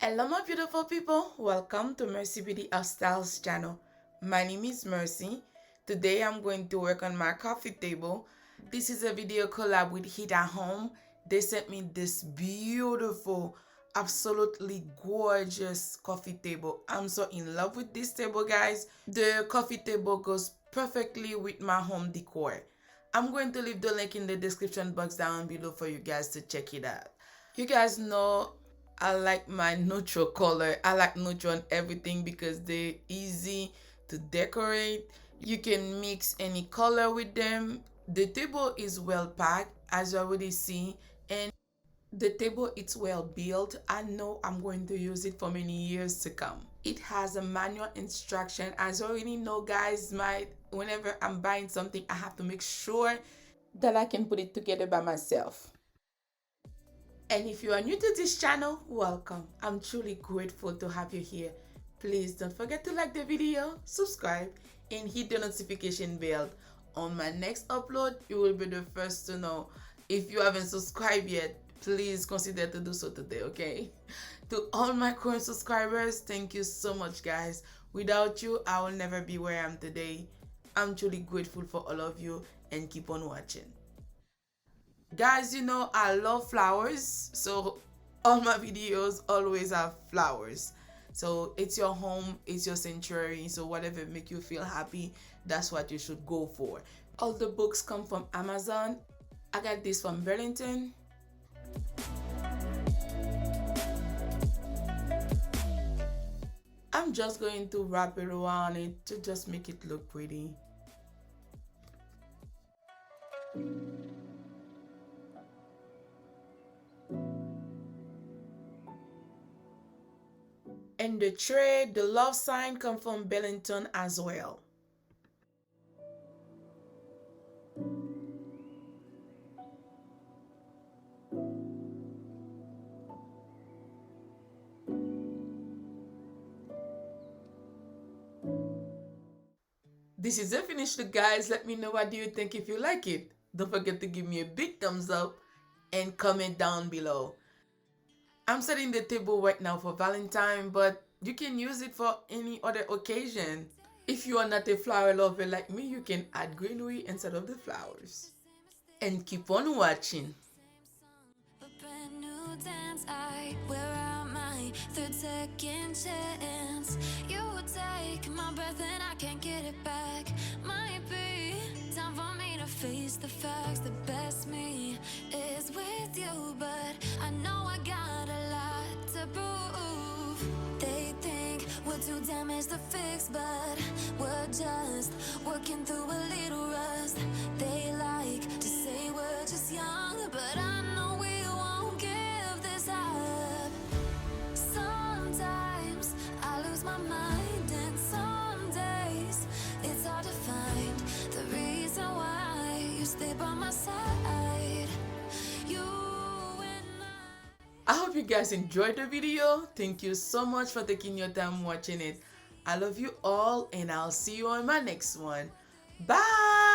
Hello my beautiful people, welcome to Mercy Beauty of Styles channel. My name is Mercy. Today I'm going to work on my coffee table. This is a video collab with Yamaga Home. They sent me this beautiful, absolutely gorgeous coffee table. I'm so in love with this table, guys. The coffee table goes perfectly with my home decor. I'm going to leave the link in the description box down below for you guys to check it out. You guys know I like my neutral color. I like neutral on everything because they're easy to decorate. You can mix any color with them. The table is well packed, as you already see, and the table is well built. I know I'm going to use it for many years to come. It has a manual instruction. As you already know, guys, whenever I'm buying something, I have to make sure that I can put it together by myself. And if you are new to this channel, welcome. I'm truly grateful to have you here. Please don't forget to like the video, subscribe, and hit the notification bell. On my next upload, you will be the first to know. If you haven't subscribed yet, please consider to do so today, okay? To all my current subscribers, thank you so much, guys. Without you, I will never be where I am today. I'm truly grateful for all of you, and keep on watching. Guys, you know I love flowers, so all my videos always have flowers. So it's your home, it's your sanctuary, so whatever make you feel happy, that's what you should go for. All the books come from Amazon. I got this from Burlington. I'm just going to wrap it around it to just make it look pretty. And the tray, the love sign, come from Burlington as well. This is the finished look, guys. Let me know what do you think if you like it. Don't forget to give me a big thumbs up and comment down below. I'm setting the table right now for Valentine, but you can use it for any other occasion. If you are not a flower lover like me, you can add greenery instead of the flowers. And keep on watching. Third second chance. You take my breath and I can't get it back. Might be time for me to face the facts. The best me is with you, but I know I got a lot to prove. They think we're too damaged to fix, but we're just working through a little rust. They like to say we're just young, but I know we won't give this up. Sometimes I lose my mind, and some days it's hard to find the reason why you stay by my side. I hope you guys enjoyed the video. Thank you so much for taking your time watching it. I love you all, and I'll see you on my next one. Bye.